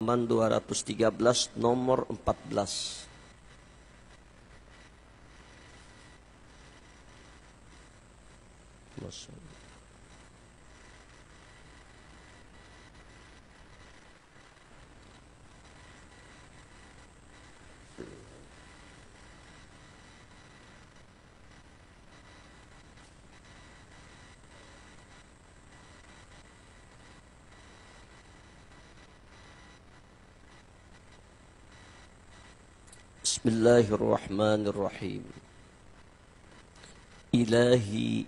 halaman 213 nomor 14. Bismillahirrahmanirrahim. Ilahi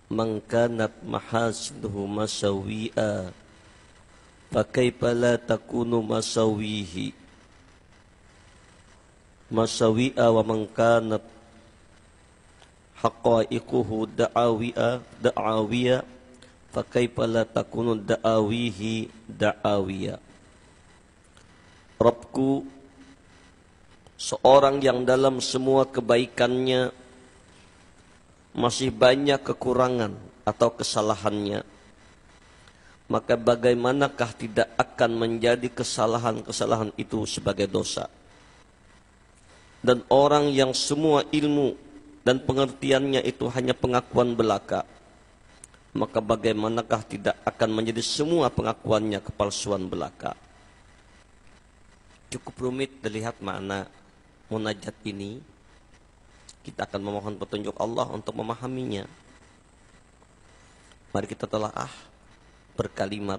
man kanat mahasinuhu masawi'a fakaifa la takunu masawihi masawi'a wa man kanat haqaiquhu da'awiya fakaifa la takunu da'awihi da'awiya. Rabbku, seorang yang dalam semua kebaikannya masih banyak kekurangan atau kesalahannya, maka bagaimanakah tidak akan menjadi kesalahan-kesalahan itu sebagai dosa? Dan orang yang semua ilmu dan pengertiannya itu hanya pengakuan belaka, maka bagaimanakah tidak akan menjadi semua pengakuannya kepalsuan belaka? Cukup rumit dilihat makna munajat ini. Kita akan memohon petunjuk Allah untuk memahaminya. Mari kita telaah berkalimat.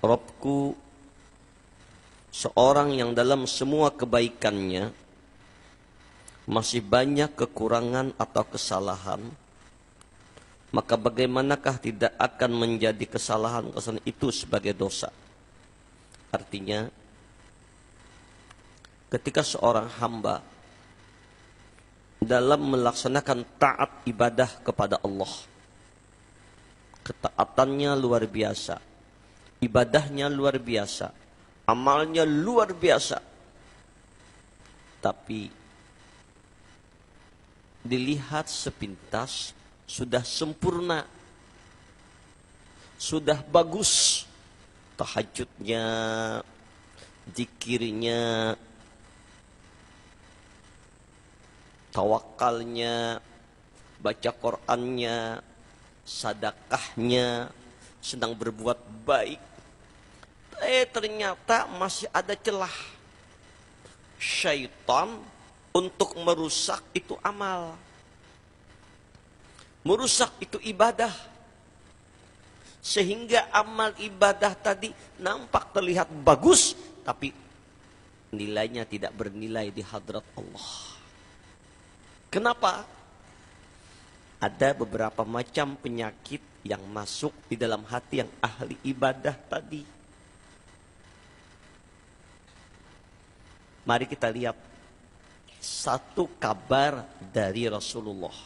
Rabbku, seorang yang dalam semua kebaikannya masih banyak kekurangan atau kesalahan, maka bagaimanakah tidak akan menjadi kesalahan-kesalahan itu sebagai dosa? Artinya, ketika seorang hamba dalam melaksanakan taat ibadah kepada Allah, ketaatannya luar biasa, ibadahnya luar biasa, amalnya luar biasa, tapi dilihat sepintas sudah sempurna, sudah bagus, tahajudnya, zikirnya, tawakalnya, baca Qur'annya, sedekahnya, sedang berbuat baik. Ternyata masih ada celah syaitan untuk merusak itu amal, merusak itu ibadah, sehingga amal ibadah tadi nampak terlihat bagus, tapi nilainya tidak bernilai di hadrat Allah. Kenapa? Ada beberapa macam penyakit yang masuk di dalam hati yang ahli ibadah tadi. Mari kita lihat satu kabar dari Rasulullah.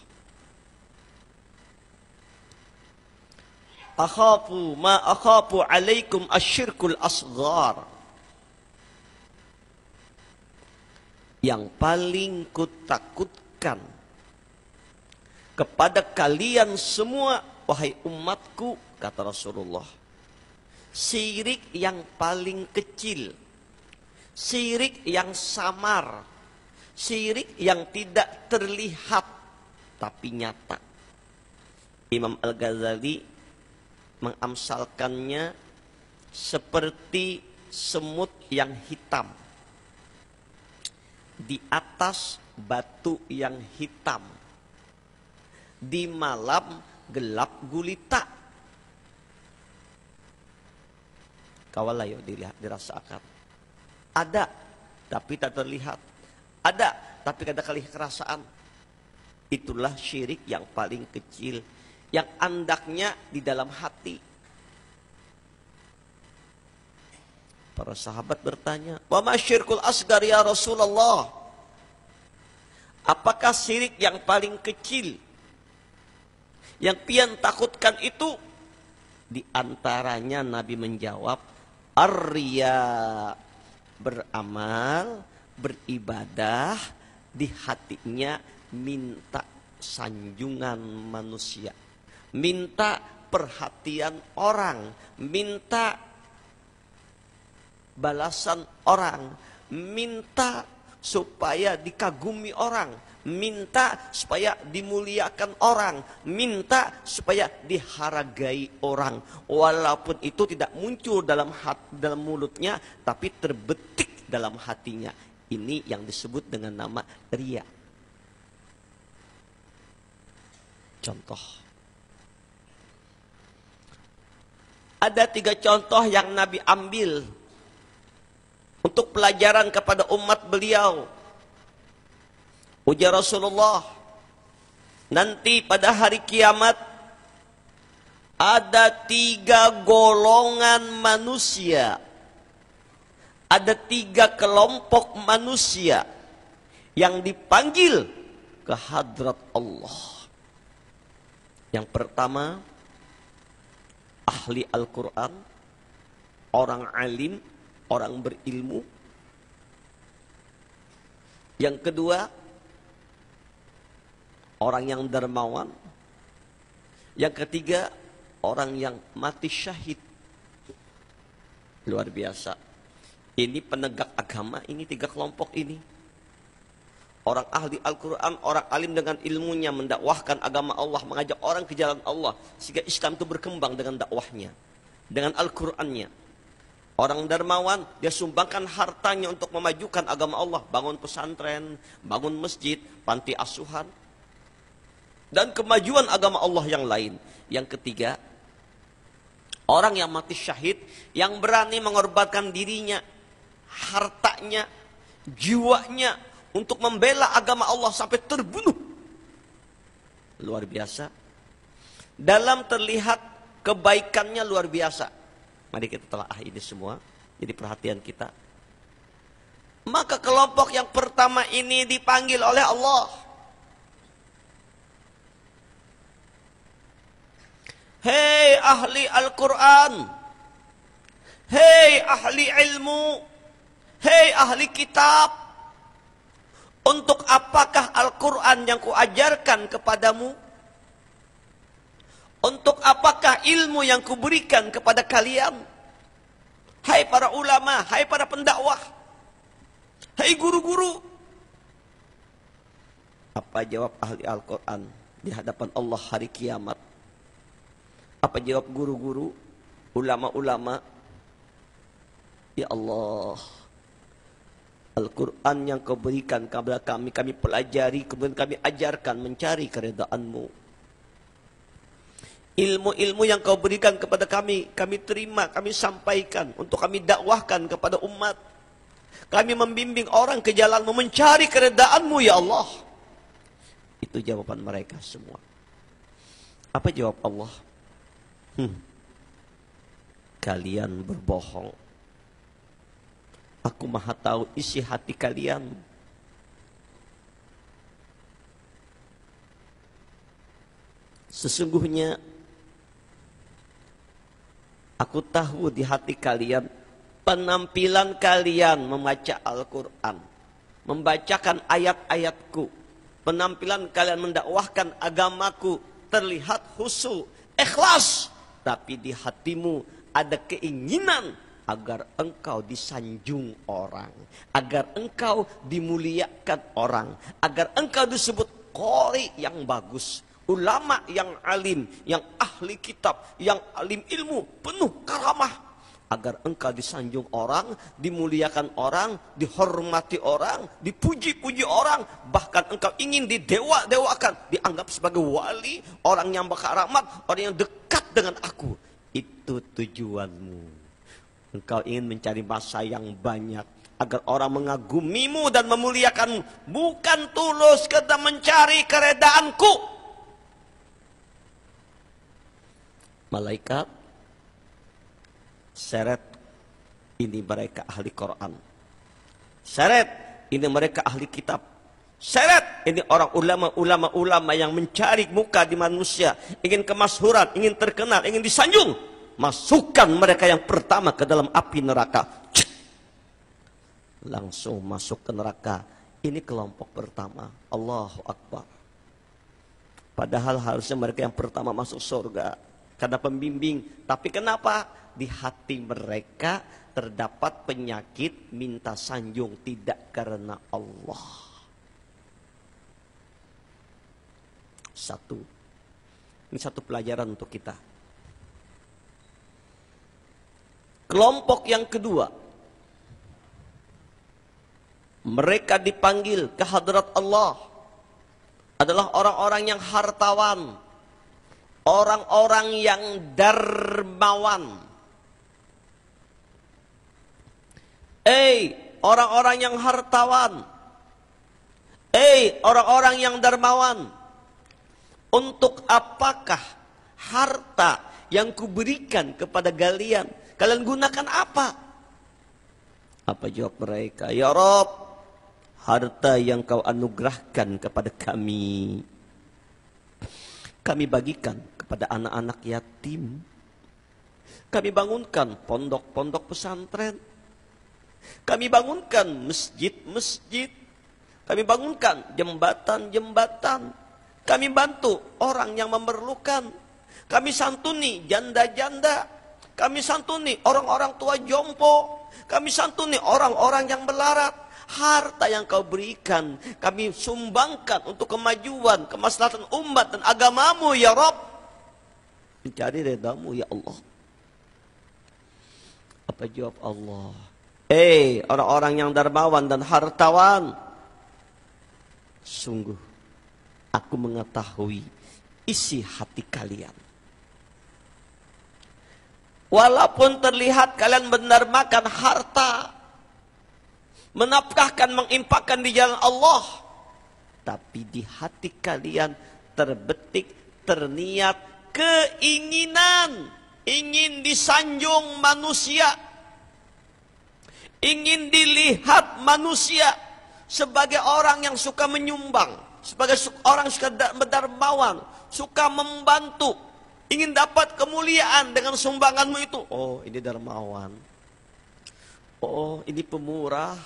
Akhafu alaikum asyirkul asghar. Yang paling kutakutkan kepada kalian semua, wahai umatku, kata Rasulullah, syirik yang paling kecil, syirik yang samar, syirik yang tidak terlihat tapi nyata. Imam Al-Ghazali mengamsalkannya seperti semut yang hitam di atas batu yang hitam di malam gelap gulita. Kawalah yuk dilihat, dirasakan. Ada tapi tak terlihat, ada tapi kada kali kerasaan. Itulah syirik yang paling kecil, yang andaknya di dalam hati. Para sahabat bertanya, wa ma syirkul asgar ya Rasulullah? Apakah syirik yang paling kecil yang pian takutkan itu? Di antaranya Nabi menjawab, ar-riya, beramal, beribadah, di hatinya minta sanjungan manusia, minta perhatian orang, minta balasan orang, minta supaya dikagumi orang, minta supaya dimuliakan orang, minta supaya dihargai orang, walaupun itu tidak muncul dalam mulutnya, tapi terbetik dalam hatinya. Ini yang disebut dengan nama riya. Contoh, ada 3 contoh yang Nabi ambil untuk pelajaran kepada umat beliau. Ujar Rasulullah, nanti pada hari kiamat ada 3 golongan manusia, ada 3 kelompok manusia yang dipanggil ke hadrat Allah. Yang pertama, ahli Al-Quran, orang alim, orang berilmu. Yang kedua, orang yang dermawan. Yang ketiga, orang yang mati syahid. Luar biasa. Ini penegak agama, ini 3 kelompok ini. Orang ahli Al-Quran, orang alim dengan ilmunya, mendakwahkan agama Allah, mengajak orang ke jalan Allah, sehingga Islam itu berkembang dengan dakwahnya, dengan Al-Qurannya. Orang dermawan, dia sumbangkan hartanya untuk memajukan agama Allah, bangun pesantren, bangun masjid, panti asuhan, dan kemajuan agama Allah yang lain. Yang ketiga, orang yang mati syahid, yang berani mengorbankan dirinya, hartanya, jiwanya, untuk membela agama Allah sampai terbunuh. Luar biasa. Dalam terlihat kebaikannya luar biasa. Mari kita telah ini semua. Jadi perhatian kita. Maka kelompok yang pertama ini dipanggil oleh Allah. Hei ahli Al-Quran. Hei ahli ilmu. Hei ahli kitab. Untuk apakah Al-Quran yang kuajarkan kepadamu? Untuk apakah ilmu yang kuberikan kepada kalian? Hai para ulama, hai para pendakwah, hai guru-guru. Apa jawab ahli Al-Quran di hadapan Allah hari kiamat? Apa jawab guru-guru, ulama-ulama? Ya Allah, Al-Quran yang kau berikan kepada kami, kami pelajari, kemudian kami ajarkan mencari keridaan-Mu. Ilmu-ilmu yang kau berikan kepada kami, kami terima, kami sampaikan, untuk kami dakwahkan kepada umat. Kami membimbing orang ke jalan-Mu, mencari keridaan-Mu ya Allah. Itu jawaban mereka semua. Apa jawab Allah? Kalian berbohong. Aku maha tahu isi hati kalian. Sesungguhnya aku tahu di hati kalian, penampilan kalian membaca Al-Quran, membacakan ayat-ayatku, penampilan kalian mendakwahkan agamaku terlihat khusyuk, ikhlas, tapi di hatimu ada keinginan agar engkau disanjung orang, agar engkau dimuliakan orang, agar engkau disebut qori yang bagus, ulama yang alim, yang ahli kitab, yang alim ilmu, penuh karamah, agar engkau disanjung orang, dimuliakan orang, dihormati orang, dipuji-puji orang, bahkan engkau ingin didewa-dewakan, dianggap sebagai wali, orang yang berkaramat, orang yang dekat dengan aku. Itu tujuanmu. Engkau ingin mencari masa yang banyak agar orang mengagumimu dan memuliakanmu, bukan tulus kita mencari keredaanku. Malaikat seret, ini mereka ahli Quran. Seret, ini mereka ahli kitab. Seret, ini orang ulama yang mencari muka di manusia, ingin kemasyhuran, ingin terkenal, ingin disanjung. Masukkan mereka yang pertama ke dalam api neraka. Langsung masuk ke neraka. Ini kelompok pertama. Allahu Akbar. Padahal harusnya mereka yang pertama masuk surga. karena pembimbing. Tapi kenapa? Di hati mereka terdapat penyakit minta sanjung, tidak karena Allah. Satu. Ini satu pelajaran untuk kita. Kelompok yang kedua, mereka dipanggil ke hadrat Allah adalah orang-orang yang hartawan, orang-orang yang dermawan. Orang-orang yang hartawan, orang-orang yang dermawan, untuk apakah harta yang kuberikan kepada kalian, kalian gunakan apa? Apa jawab mereka? Ya Rabb, harta yang kau anugerahkan kepada kami, kami bagikan kepada anak-anak yatim. Kami bangunkan pondok-pondok pesantren. Kami bangunkan masjid-masjid. Kami bangunkan jembatan-jembatan. Kami bantu orang yang memerlukan. Kami santuni janda-janda. Kami santuni orang-orang tua jompo. Kami santuni orang-orang yang melarat. Harta yang kau berikan kami sumbangkan untuk kemajuan, kemaslahatan umat dan agamamu ya Rabb. Mencari redamu ya Allah. Apa jawab Allah? Orang-orang yang dermawan dan hartawan, sungguh aku mengetahui isi hati kalian. Walaupun terlihat kalian mendermakan harta, menafkahkan, menginfakkan di jalan Allah, tapi di hati kalian terbetik, terniat keinginan, ingin disanjung manusia, ingin dilihat manusia sebagai orang yang suka menyumbang, sebagai orang yang suka berdermawan, suka membantu, ingin dapat kemuliaan dengan sumbanganmu itu. Oh, ini dermawan. Oh, ini pemurah.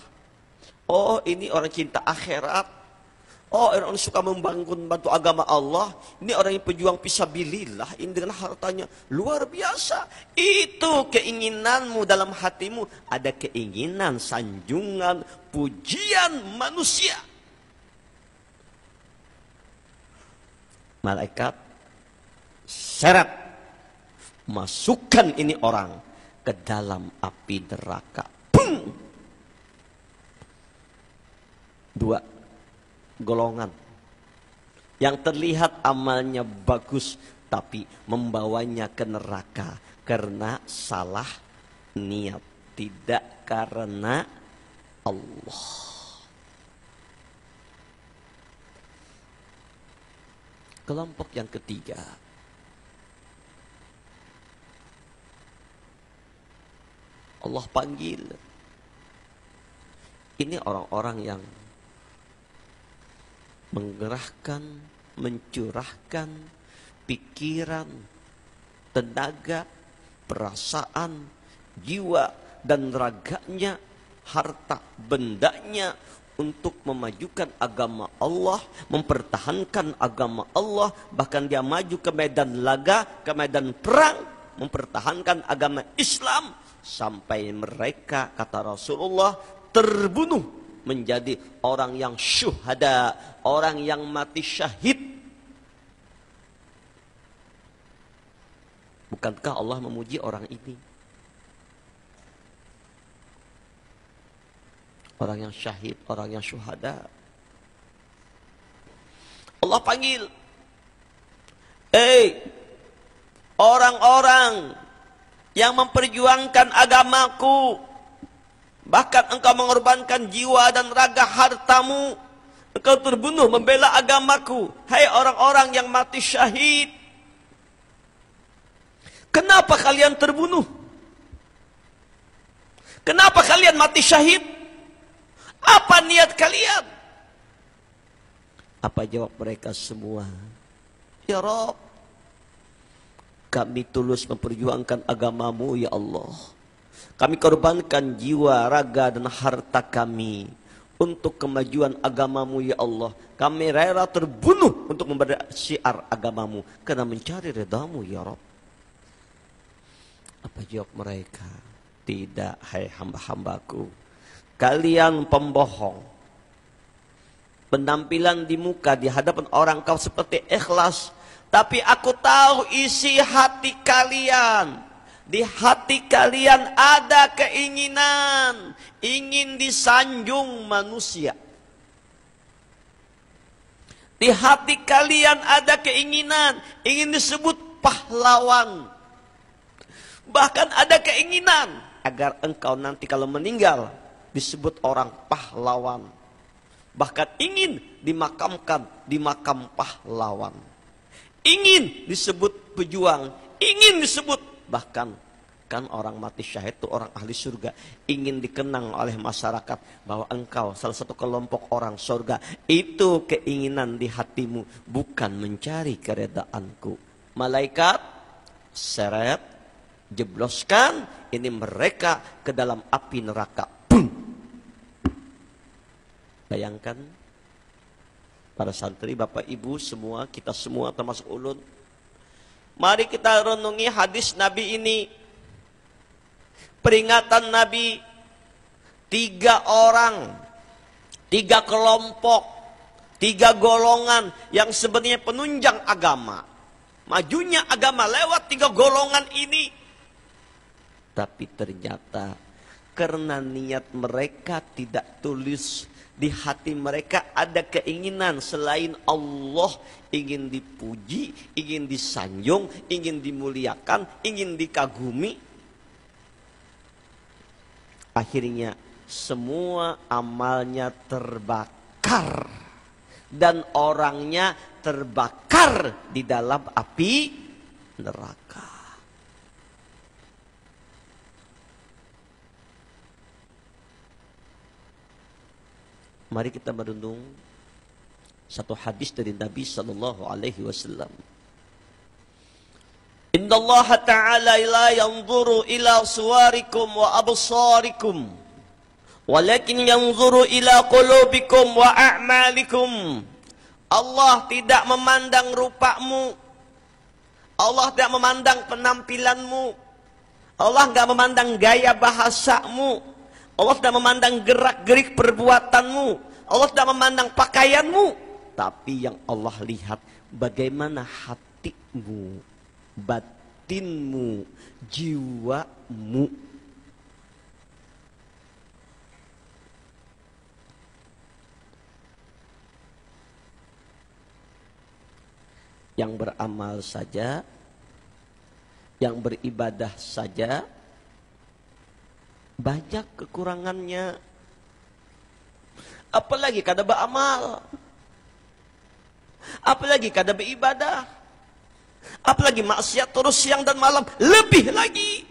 Oh, ini orang cinta akhirat. Oh, orang suka membantu agama Allah. Ini orang yang pejuang fisabilillah. Ini dengan hartanya luar biasa. Itu keinginanmu dalam hatimu. Ada keinginan sanjungan, pujian manusia. Malaikat seret, masukkan ini orang ke dalam api neraka. Pung! Dua golongan yang terlihat amalnya bagus tapi membawanya ke neraka karena salah niat, tidak karena Allah. Kelompok yang ketiga, Allah panggil. Ini orang-orang yang menggerahkan, mencurahkan pikiran, tenaga, perasaan, jiwa dan raganya, harta bendanya untuk memajukan agama Allah, mempertahankan agama Allah. Bahkan dia maju ke medan laga, ke medan perang, mempertahankan agama Islam sampai mereka, kata Rasulullah, terbunuh menjadi orang yang syuhada, orang yang mati syahid. Bukankah Allah memuji orang ini? Orang yang syahid, orang yang syuhada. Allah panggil, orang-orang yang memperjuangkan agamaku, bahkan engkau mengorbankan jiwa dan raga hartamu, engkau terbunuh membela agamaku. Hai orang-orang yang mati syahid, kenapa kalian terbunuh? Kenapa kalian mati syahid? Apa niat kalian? Apa jawab mereka semua? Ya Rabb, kami tulus memperjuangkan agamamu ya Allah. Kami korbankan jiwa, raga dan harta kami untuk kemajuan agamamu ya Allah. Kami rela terbunuh untuk memberi syiar agamamu karena mencari redamu ya Rabb. Apa jawab mereka? Tidak, hai hamba-hambaku. Kalian pembohong. Penampilan di muka di hadapan orang kau seperti ikhlas. Tapi aku tahu isi hati kalian. Di hati kalian ada keinginan. Ingin disanjung manusia. Di hati kalian ada keinginan. Ingin disebut pahlawan. Bahkan ada keinginan. Agar engkau nanti kalau meninggal disebut orang pahlawan. Bahkan ingin dimakamkan di makam pahlawan. Ingin disebut pejuang. Ingin disebut. Bahkan kan orang mati syahid itu orang ahli surga. Ingin dikenang oleh masyarakat. Bahwa engkau salah satu kelompok orang surga. Itu keinginan di hatimu. Bukan mencari keredaanku. Malaikat seret. Jebloskan. Ini mereka ke dalam api neraka. Bayangkan para santri, bapak ibu semua, kita semua termasuk ulun. Mari kita renungi hadis Nabi ini. Peringatan Nabi. 3 orang, 3 kelompok, 3 golongan yang sebenarnya penunjang agama. Majunya agama lewat 3 golongan ini. Tapi ternyata karena niat mereka tidak tulus. Di hati mereka ada keinginan selain Allah. Ingin dipuji, ingin disanjung, ingin dimuliakan, ingin dikagumi. Akhirnya semua amalnya terbakar. Dan orangnya terbakar di dalam api neraka. Mari kita merenung satu hadis dari Nabi sallallahu alaihi wasallam. Innallaha ta'ala la yanzuru ila suwarikum wa absarikum, walakin yanzuru ila qulubikum wa a'malikum. Allah tidak memandang rupamu. Allah tidak memandang penampilanmu. Allah enggak memandang gaya bahasamu. Allah tidak memandang gerak-gerik perbuatanmu. Allah tidak memandang pakaianmu. Tapi yang Allah lihat bagaimana hatimu, batinmu, jiwamu. Yang beramal saja, yang beribadah saja, banyak kekurangannya. Apalagi kada beramal. Apalagi kada beribadah. Apalagi maksiat terus siang dan malam. Lebih lagi.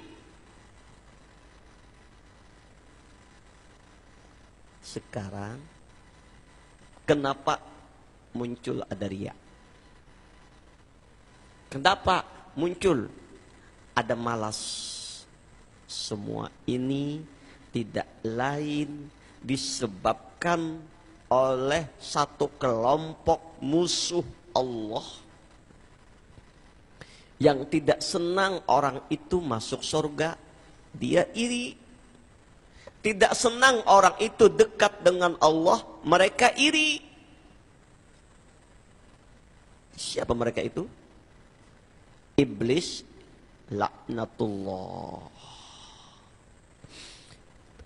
Sekarang kenapa muncul ada riya? Kenapa muncul ada malas? Semua ini tidak lain disebabkan oleh satu kelompok musuh Allah yang tidak senang orang itu masuk surga. Dia iri. Tidak senang orang itu dekat dengan Allah. Mereka iri. Siapa mereka itu? Iblis laknatullah.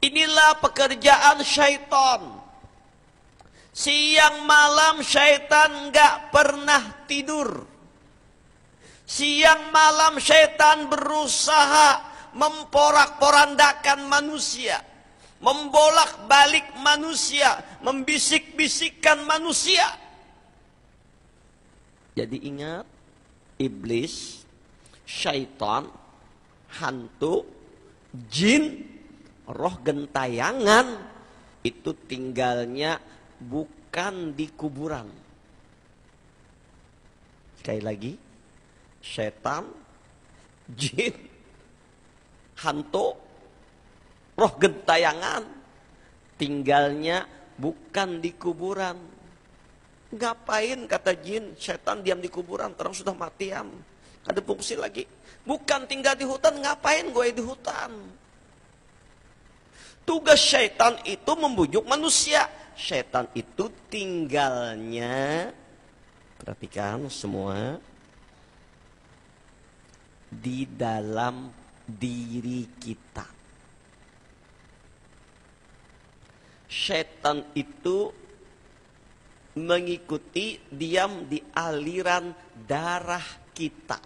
Inilah pekerjaan syaitan. Siang malam syaitan enggak pernah tidur. Siang malam syaitan berusaha memporak-porandakan manusia. Membolak-balik manusia. Membisik-bisikkan manusia. Jadi ingat, iblis, syaitan, hantu, jin, roh gentayangan itu tinggalnya bukan di kuburan. Sekali lagi, setan, jin, hantu, roh gentayangan tinggalnya bukan di kuburan. Ngapain kata jin, setan diam di kuburan, terang sudah matian. Ada fungsi lagi. Bukan tinggal di hutan, ngapain gue di hutan? Tugas syaitan itu membujuk manusia. Syaitan itu tinggalnya, perhatikan semua, di dalam diri kita. Syaitan itu mengikuti diam di aliran darah kita.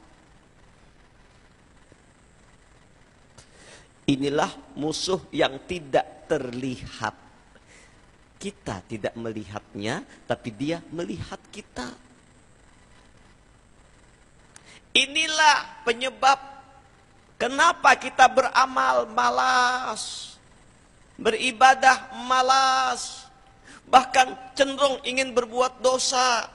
Inilah musuh yang tidak terlihat. Kita tidak melihatnya, tapi dia melihat kita. Inilah penyebab kenapa kita beramal malas, beribadah malas, bahkan cenderung ingin berbuat dosa,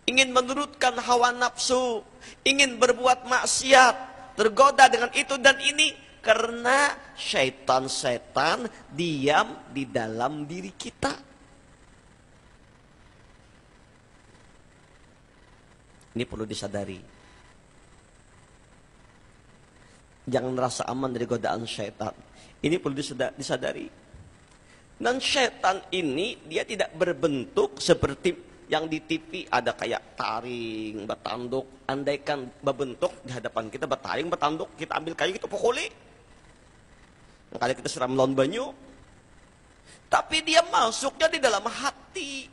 ingin menurutkan hawa nafsu, ingin berbuat maksiat, tergoda dengan itu dan ini. Karena syaitan-syaitan diam di dalam diri kita. Ini perlu disadari. Jangan merasa aman dari godaan syaitan. Ini perlu disadari. Dan syaitan ini dia tidak berbentuk seperti yang di TV ada kayak taring, batanduk. Andaikan berbentuk di hadapan kita bataring, batanduk, kita ambil kayu kita pukuli. Kali kita siram lawan banyu. Tapi dia masuknya di dalam hati.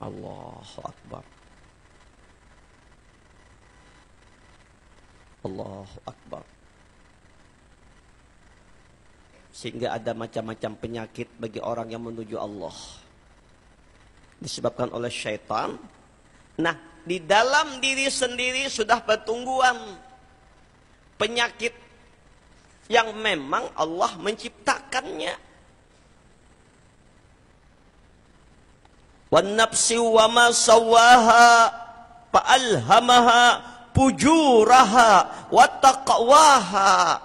Allahu Akbar. Allahu Akbar. Sehingga ada macam-macam penyakit bagi orang yang menuju Allah. Disebabkan oleh syaitan. Nah, di dalam diri sendiri sudah bertumbuhan penyakit yang memang Allah menciptakannya. Wan nafsi wa ma sawaha fa'alhamaha fujuraha wa taqwaha.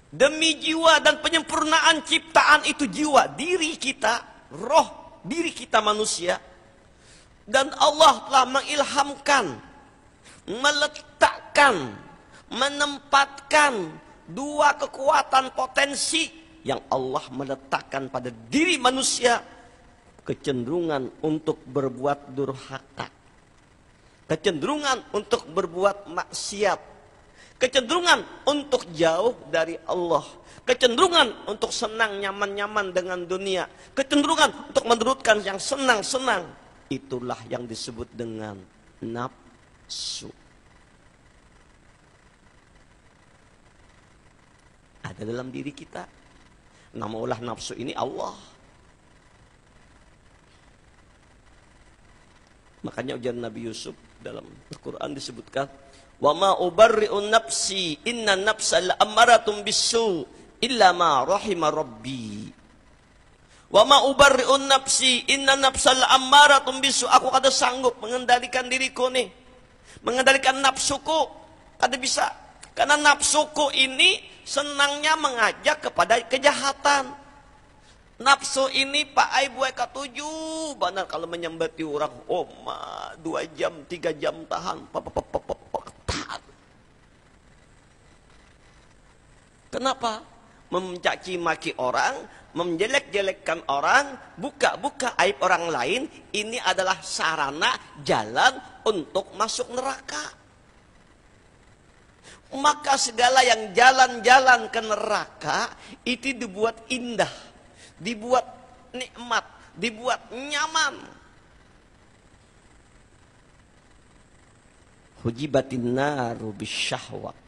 Demi jiwa dan penyempurnaan ciptaan itu jiwa, diri kita, roh diri kita manusia. Dan Allah telah mengilhamkan, meletakkan, menempatkan dua kekuatan potensi yang Allah meletakkan pada diri manusia. Kecenderungan untuk berbuat durhaka, kecenderungan untuk berbuat maksiat, kecenderungan untuk jauh dari Allah, kecenderungan untuk senang nyaman-nyaman dengan dunia, kecenderungan untuk menurutkan yang senang-senang. Itulah yang disebut dengan nafsu. Ada dalam diri kita. Nama ulah nafsu ini Allah. Makanya ujian Nabi Yusuf dalam Al-Quran disebutkan, wa ma ubarri'un nafsi inna nafsa la'amaratum bisu illa ma rahima rabbi. Wa ma ubarri'un nafsi inna nafsa la'amaratum bisu. Aku kada sanggup mengendalikan diriku nih, mengendalikan nafsuku, kada bisa. Karena nafsuku ini senangnya mengajak kepada kejahatan. Nafsu ini Pak Ai buai katuju benar kalau menyembati orang, oh ma 2 jam 3 jam tahan. Kenapa? Mencaci maki orang, menjelek-jelekkan orang, buka-buka aib orang lain, ini adalah sarana jalan untuk masuk neraka. Maka segala yang jalan-jalan ke neraka itu dibuat indah, dibuat nikmat, dibuat nyaman. Hujibatin naru bisyahwat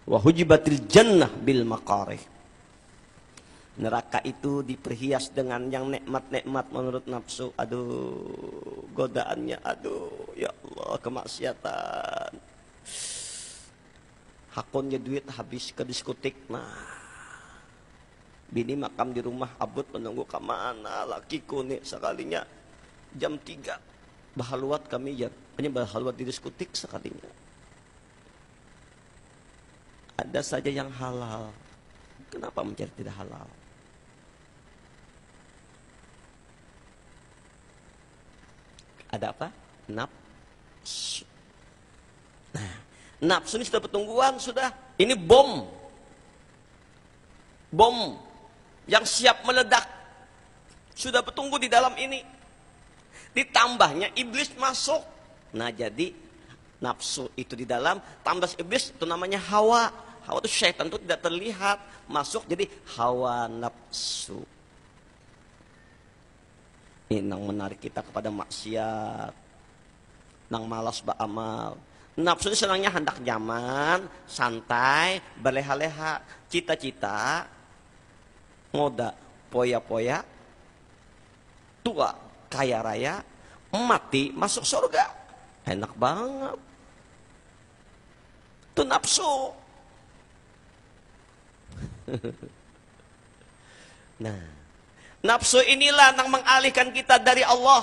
wa hujibatil jannah bil makarih. Neraka itu diperhias dengan yang nikmat-nikmat menurut nafsu. Aduh, godaannya, aduh, ya Allah, kemaksiatan. Hakonnya duit habis ke diskotik. Nah, bini makam di rumah, abut menunggu ke mana lakiku nih, sekalinya jam 3 bahaluat kami ya, hanya bahaluat di diskotik sekalinya. Ada saja yang halal, kenapa mencari tidak halal? Ada apa? Nafsu. Nah, nafsu ini sudah pertungguan, sudah. Ini bom. Bom yang siap meledak. Sudah bertunggu di dalam ini. Ditambahnya iblis masuk. Nah, jadi nafsu itu di dalam, tambah iblis itu namanya hawa. Hawa itu syaitan, itu tidak terlihat. Masuk jadi hawa nafsu. Ini yang menarik kita kepada maksiat. Nang malas beramal. Nafsu ini senangnya hendak nyaman, santai, berleha-leha. Cita-cita, ngoda, poya-poya, tua, kaya raya, mati, masuk surga. Enak banget. Itu nafsu. Nah, nafsu inilah yang mengalihkan kita dari Allah.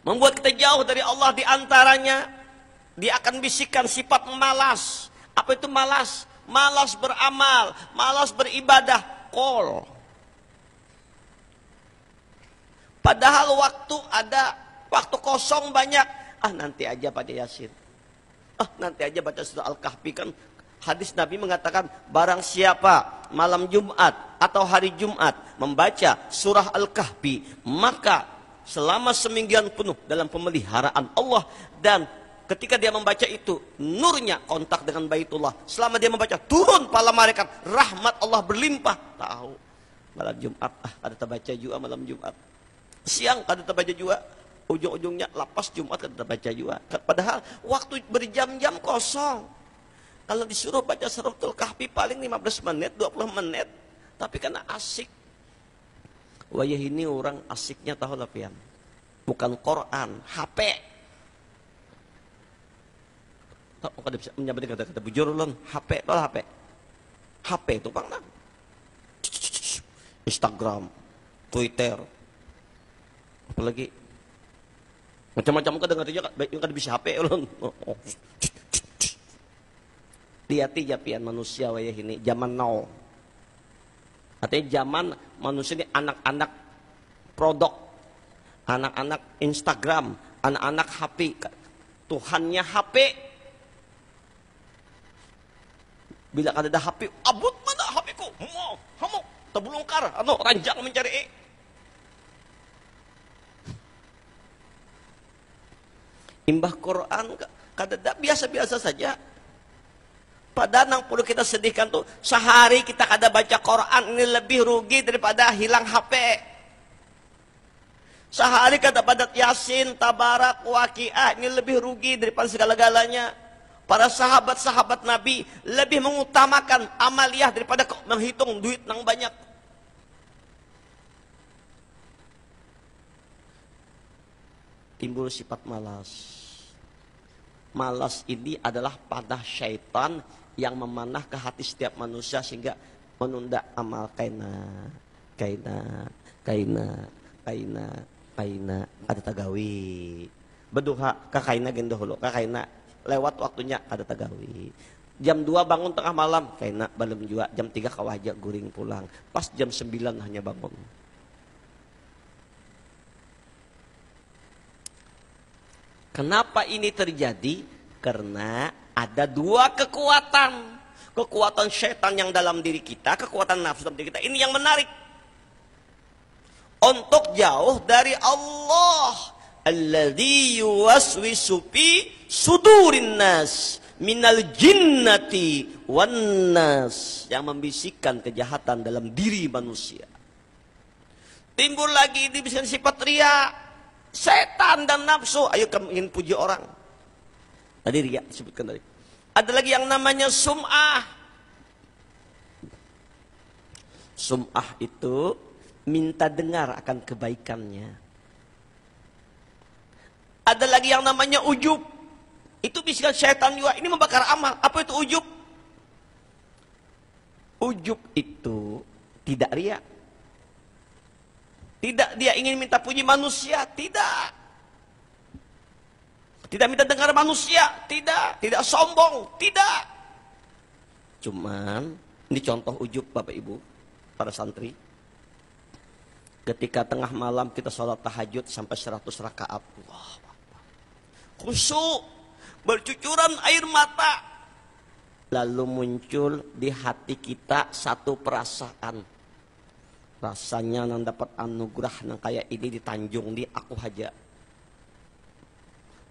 Membuat kita jauh dari Allah. Di antaranya, dia akan bisikan sifat malas. Apa itu malas? Malas beramal, malas beribadah. Kol. Padahal waktu ada, waktu kosong banyak. Nanti aja baca Yasin. Nanti aja baca surah Al-Kahfi. Kan hadis Nabi mengatakan, barang siapa malam Jumat atau hari Jumat membaca surah Al-Kahfi, maka selama semingguan penuh dalam pemeliharaan Allah. Dan ketika dia membaca itu, nurnya kontak dengan Baitullah. Selama dia membaca, turun pala malaikat, rahmat Allah berlimpah. Tahu, malam Jumat, ada terbaca juga malam Jumat. Siang ada terbaca juga, ujung-ujungnya lapas Jumat ada terbaca juga. Padahal waktu berjam-jam kosong. Kalau disuruh baca suratul Kahfi paling 15 menit, 20 menit. Tapi karena asik. Wayah ini orang asiknya tahu lah pian. Bukan Quran, HP. Oh, kada bisa menyebut kata-kata bujur ulun, HP, apa HP? HP itu bang nah. Instagram, Twitter, apalagi macam-macam kadang-kadang yang kada bisa HP ulun. Lihat pian manusia wayah ini zaman now. Artinya zaman manusia ini anak-anak produk, anak-anak Instagram, anak-anak HP. Tuhannya HP. Bila ada HP, abut mana HP ku? Hamu, terbulungkar, ranjang mencari. Imbah Quran kadada biasa-biasa saja. Padahal yang perlu kita sedihkan tuh, sehari kita kada baca Quran ini lebih rugi daripada hilang HP. Sehari kada baca Yasin, Tabarak, Waqiah ini lebih rugi daripada segala-galanya. Para sahabat-sahabat Nabi lebih mengutamakan amaliyah daripada menghitung duit yang banyak. Timbul sifat malas. Malas ini adalah padah syaitan yang memanah ke hati setiap manusia sehingga menunda amal kaina ada tagawi beduha kakaina gen dahulu kakaina lewat waktunya ada tagawi jam 2 bangun tengah malam kaina balem jua jam 3 kawaja guring pulang pas jam 9 hanya bangun. Kenapa ini terjadi? Karena ada dua kekuatan. Kekuatan syaitan yang dalam diri kita, kekuatan nafsu dalam diri kita. Ini yang menarik. Untuk jauh dari Allah. Alladzi yuwaswisu fi sudurin nas minal jinnati wan nas. Yang membisikkan kejahatan dalam diri manusia. Timbul lagi dibisikkan sifat ria. Setan dan nafsu. Ayo kamu ingin puji orang. Tadi ria disebutkan tadi. Ada lagi yang namanya sum'ah. Sum'ah itu minta dengar akan kebaikannya. Ada lagi yang namanya ujub. Itu bisikan setan juga. Ini membakar amal. Apa itu ujub? Ujub itu tidak ria. Tidak dia ingin minta puji manusia, tidak. Tidak minta dengar manusia, tidak. Tidak sombong, tidak. Cuman, ini contoh ujub Bapak Ibu, para santri. Ketika tengah malam kita sholat tahajud sampai 100 rakaat. Allah, khusyuk, bercucuran air mata. Lalu muncul di hati kita satu perasaan. Rasanya nang dapat anugerah nang kayak ini di Tanjung nih aku haja.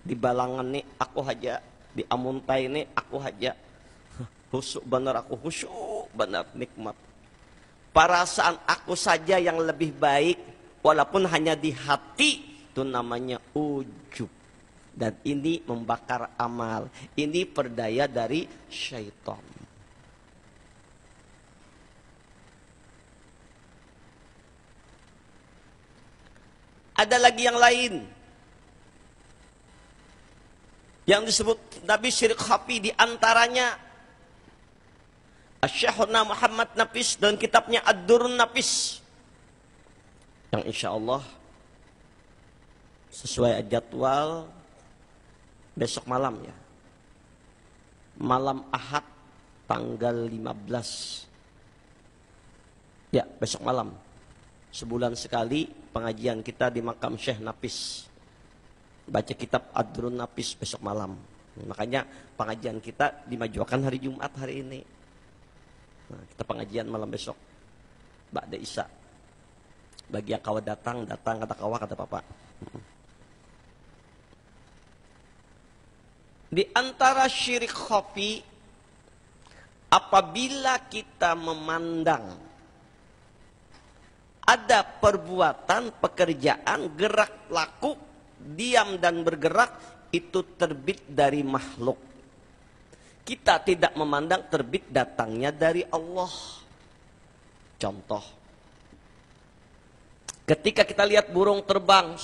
Di Balangan nih aku haja. Di Amuntai nih aku haja. Khusyuk benar, aku khusyuk benar, nikmat. Perasaan aku saja yang lebih baik walaupun hanya di hati, itu namanya ujub. Dan ini membakar amal. Ini perdaya dari syaitan. Ada lagi yang lain yang disebut Nabi syirik khafi, di antaranya Asy-Syekhuna Muhammad Nafis dan kitabnya Ad-Durrun Nafis, yang insya Allah sesuai jadwal besok malam ya, malam Ahad tanggal 15 ya, besok malam. Sebulan sekali pengajian kita di makam Syekh Nafis, baca kitab Ad-Durrun Nafis besok malam. Makanya pengajian kita dimajukan hari Jumat hari ini. Nah, kita pengajian malam besok ba'da Isya. Bagi yang kawa datang kata kawa, kata papa. Di antara syirik khafi, apabila kita memandang ada perbuatan, pekerjaan, gerak laku, diam dan bergerak, itu terbit dari makhluk. Kita tidak memandang terbit datangnya dari Allah. Contoh, ketika kita lihat burung terbang,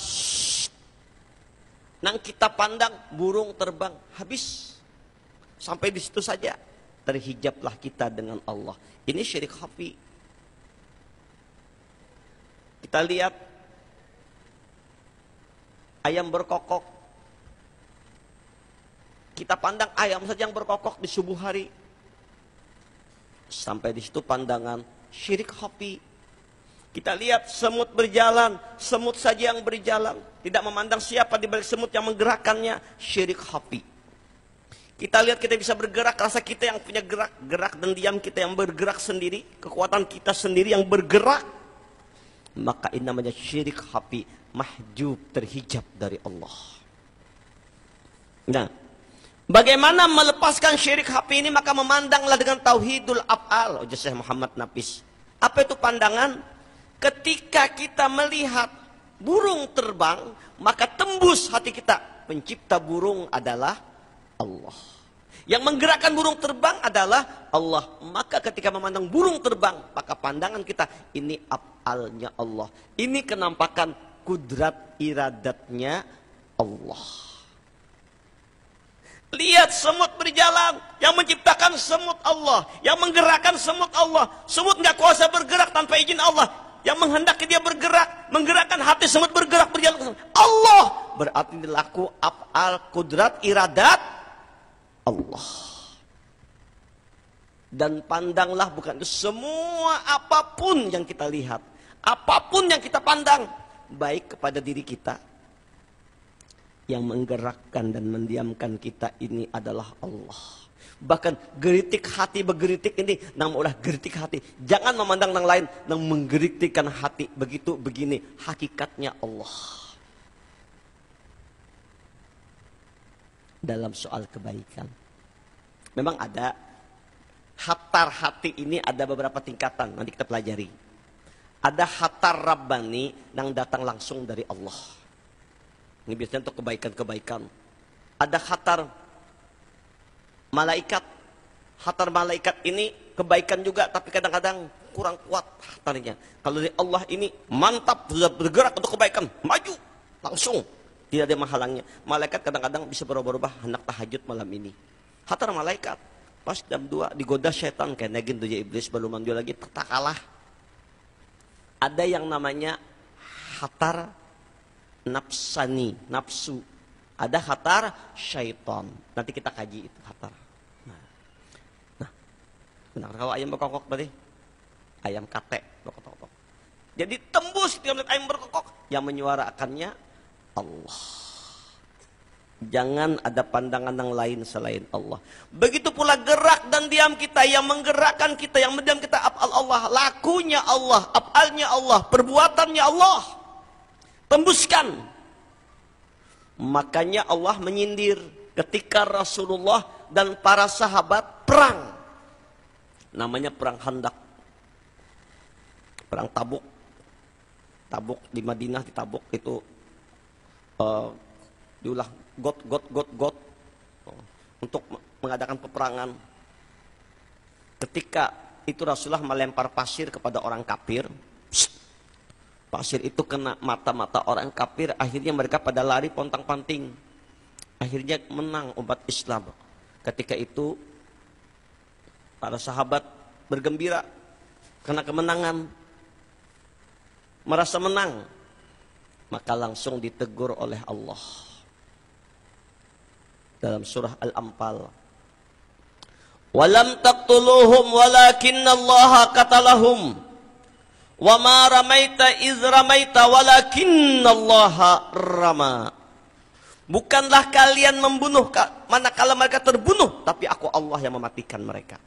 nang kita pandang burung terbang, habis. Sampai di situ saja. Terhijablah kita dengan Allah. Ini syirik khafi. Kita lihat ayam berkokok. Kita pandang ayam saja yang berkokok di subuh hari. Sampai di situ pandangan syirik khafi. Kita lihat semut berjalan, semut saja yang berjalan, tidak memandang siapa di balik semut yang menggerakkannya, syirik khafi. Kita lihat kita bisa bergerak, rasa kita yang punya gerak dan diam kita yang bergerak sendiri, kekuatan kita sendiri yang bergerak, maka ini namanya syirik khafi, mahjub, terhijab dari Allah. Nah, bagaimana melepaskan syirik khafi ini? Maka memandanglah dengan tauhidul af'al. Ujar Syekh Muhammad Nafis. Apa itu pandangan? Ketika kita melihat burung terbang, maka tembus hati kita, pencipta burung adalah Allah. Yang menggerakkan burung terbang adalah Allah. Maka ketika memandang burung terbang, maka pandangan kita, ini af'alnya Allah. Ini kenampakan kudrat iradatnya Allah. Lihat semut berjalan, yang menciptakan semut Allah, yang menggerakkan semut Allah. Semut nggak kuasa bergerak tanpa izin Allah. Yang menghendaki dia bergerak, menggerakkan hati semut bergerak berjalan Allah. Berarti dilaku af'al kudrat iradat Allah. Dan pandanglah bukan itu semua, apapun yang kita lihat, apapun yang kita pandang, baik kepada diri kita, yang menggerakkan dan mendiamkan kita ini adalah Allah. Bahkan geritik hati bergeritik ini, nang ulah geritik hati. Jangan memandang nang lain, nang menggeritikkan hati begitu begini. Hakikatnya Allah. Dalam soal kebaikan, memang ada hatar hati ini, ada beberapa tingkatan. Nanti kita pelajari. Ada hatar Rabbani yang datang langsung dari Allah. Ini biasanya untuk kebaikan-kebaikan. Ada hatar malaikat. Hatar malaikat ini kebaikan juga, tapi kadang-kadang kurang kuat hatarnya. Kalau dari Allah ini mantap, sudah bergerak untuk kebaikan, maju langsung, tidak ada menghalangnya. Malaikat kadang-kadang bisa berubah-ubah hendak tahajud malam ini. Hatar malaikat pas jam 2 digoda setan kayak negin tuh iblis, belum mandi lagi, tak kalah. Ada yang namanya hatar nafsani, nafsu. Ada hatar syaitan. Nanti kita kaji itu hatar. Nah, benar kalau ayam berkokok berarti ayam kate berkokok. Jadi tembus ketika melihat ayam berkokok, yang menyuarakannya Allah. Jangan ada pandangan yang lain selain Allah. Begitu pula gerak dan diam kita, yang menggerakkan kita, yang mendiam kita, af'al Allah, lakunya Allah, af'alnya Allah, perbuatannya Allah. Tembuskan. Makanya Allah menyindir ketika Rasulullah dan para sahabat perang. Namanya perang Khandaq. Perang Tabuk. Tabuk di Madinah, di Tabuk itu diulah got untuk mengadakan peperangan. Ketika itu Rasulullah melempar pasir kepada orang kafir. Pasir itu kena mata-mata orang kafir, akhirnya mereka pada lari pontang-panting. Akhirnya menang umat Islam. Ketika itu para sahabat bergembira karena kemenangan, merasa menang, maka langsung ditegur oleh Allah dalam surah Al-Anfal. Walam taqtuluhum walakinallaha qatalahum wa ma ramaita iz ramaita walakinallaha rama. Bukanlah kalian membunuh manakala mereka terbunuh, tapi aku Allah yang mematikan mereka.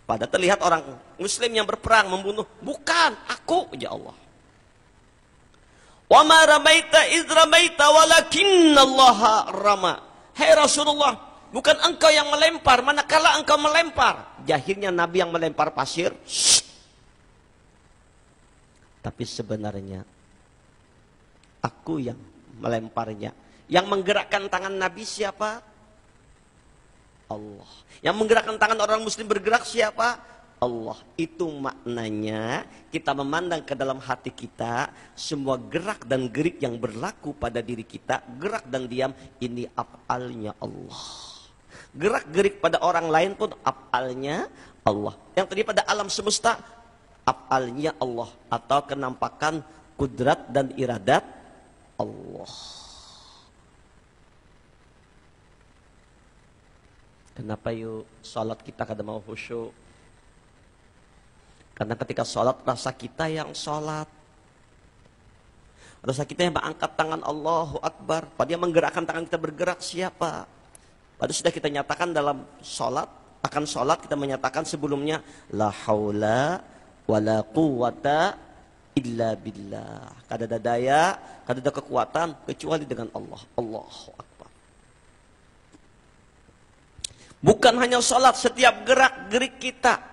Pada terlihat orang muslim yang berperang membunuh, bukan, aku ya Allah. Wa ma ramaita iz ramaita walakinallaha rama. Hai Rasulullah, bukan engkau yang melempar, manakala engkau melempar. Jahilnya Nabi yang melempar pasir. Tapi sebenarnya aku yang melemparnya. Yang menggerakkan tangan Nabi siapa? Allah. Yang menggerakkan tangan orang muslim bergerak siapa? Allah. Itu maknanya kita memandang ke dalam hati kita, semua gerak dan gerik yang berlaku pada diri kita, gerak dan diam, ini af'alnya Allah. Gerak gerik pada orang lain pun af'alnya Allah. Yang tadi pada alam semesta, af'alnya Allah, atau kenampakan kudrat dan iradat Allah. Kenapa yuk salat kita kadang mau khusyuk? Karena ketika sholat, rasa kita yang sholat. Rasa kita yang mengangkat tangan Allahu Akbar. Pada yang menggerakkan tangan kita bergerak siapa? Pada sudah kita nyatakan dalam sholat, akan sholat kita menyatakan sebelumnya, la haula wa la quwata illa billah. Kada ada daya, kada ada kekuatan, kecuali dengan Allah. Allahu Akbar. Bukan hanya sholat, setiap gerak gerik kita,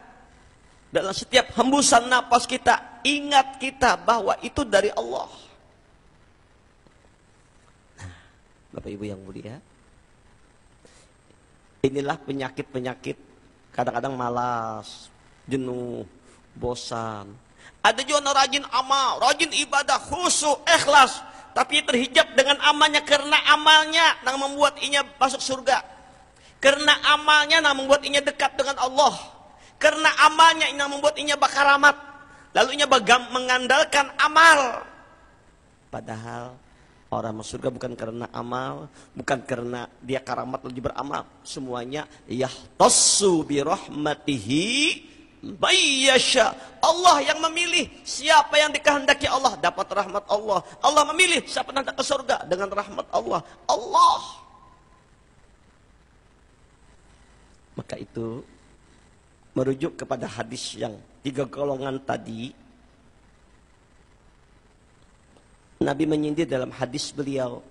dalam setiap hembusan napas kita, ingat kita bahwa itu dari Allah. Bapak Ibu yang mulia, inilah penyakit-penyakit. Kadang-kadang malas, jenuh, bosan. Ada juga orang rajin amal, rajin ibadah, khusyuk, ikhlas, tapi terhijab dengan amalnya, karena amalnya yang membuat inya masuk surga. Karena amalnya yang membuat inya dekat dengan Allah. Karena amalnya yang membuat inya bakaramat. Lalu inya mengandalkan amal. Padahal orang masuk surga bukan karena amal, bukan karena dia karamat lalu beramal. Semuanya yahtassu bi rahmatihi bayyasha. Allah yang memilih siapa yang dikehendaki Allah dapat rahmat Allah. Allah memilih siapa yang datang ke surga dengan rahmat Allah. Allah. Maka itu merujuk kepada hadis yang 3 golongan tadi. Nabi menyindir dalam hadis beliau.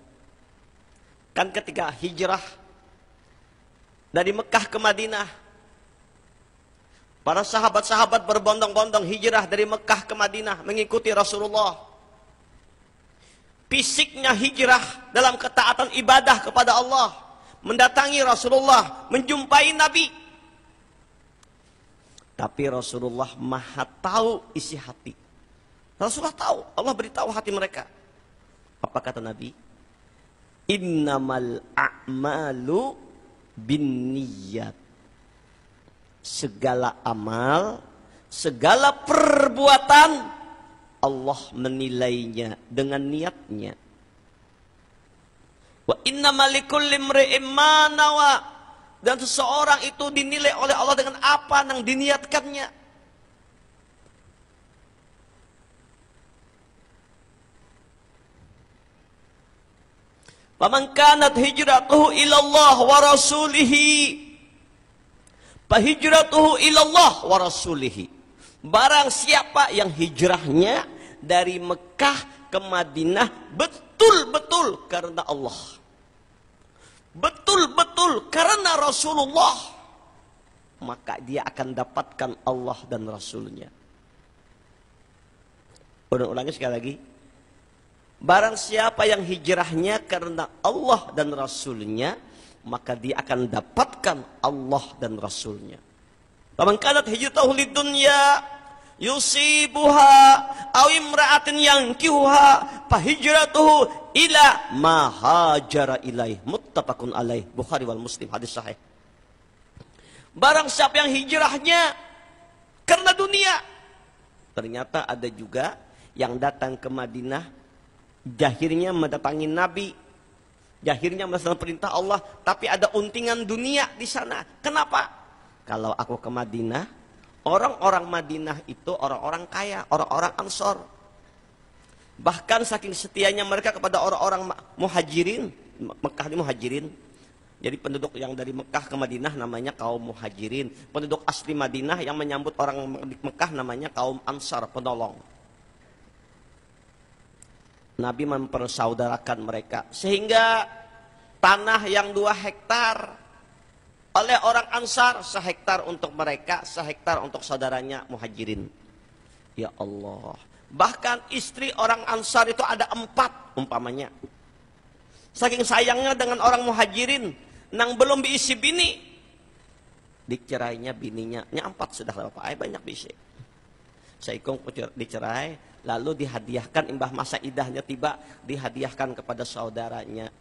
Kan ketika hijrah dari Mekah ke Madinah, para sahabat-sahabat berbondong-bondong hijrah dari Mekah ke Madinah mengikuti Rasulullah. Fisiknya hijrah dalam ketaatan ibadah kepada Allah, mendatangi Rasulullah, menjumpai Nabi. Tapi Rasulullah maha tahu isi hati. Rasulullah tahu, Allah beritahu hati mereka. Apa kata Nabi? Innamal a'malu binniyat. Segala amal, segala perbuatan, Allah menilainya dengan niatnya. Wa innamal likulli imri'in ma nawa. Dan seseorang itu dinilai oleh Allah dengan apa yang diniatkannya. Faman kanat hijratuhu ilallah wa rasulihi fahijratuhu ilallah wa rasulihi. Barang siapa yang hijrahnya dari Mekah ke Madinah betul-betul karena Allah, betul-betul karena Rasulullah, maka dia akan dapatkan Allah dan Rasulnya. Ulangi sekali lagi. Barang siapa yang hijrahnya karena Allah dan Rasulnya, maka dia akan dapatkan Allah dan Rasulnya. Faman kanat hijratuhu lidunya yusibuha aw imra'atin yankihuha fahijratuhu ila ma hajara ilaih. Muttafaqun alaih. Bukhari wal Muslim, hadis sahih. Barang siapa yang hijrahnya karena dunia. Ternyata ada juga yang datang ke Madinah, jahirnya mendatangi Nabi, jahirnya melaksanakan perintah Allah, tapi ada untingan dunia di sana. Kenapa? Kalau aku ke Madinah, orang-orang Madinah itu orang-orang kaya, orang-orang Ansor. Bahkan saking setianya mereka kepada orang-orang Muhajirin, Mekah ini Muhajirin. Jadi penduduk yang dari Mekah ke Madinah namanya kaum Muhajirin. Penduduk asli Madinah yang menyambut orang di Mekah namanya kaum Ansar, penolong. Nabi mempersaudarakan mereka. Sehingga tanah yang 2 hektar oleh orang Ansar, 1 hektar untuk mereka, 1 hektar untuk saudaranya Muhajirin. Ya Allah. Bahkan istri orang Ansar itu ada 4 umpamanya. Saking sayangnya dengan orang Muhajirin, nang belum diisi bini, dicerainya bininya. Nya 4 sudah Bapak, banyak bisi. Saikung dicerai, lalu dihadiahkan imbah masa idahnya tiba, dihadiahkan kepada saudaranya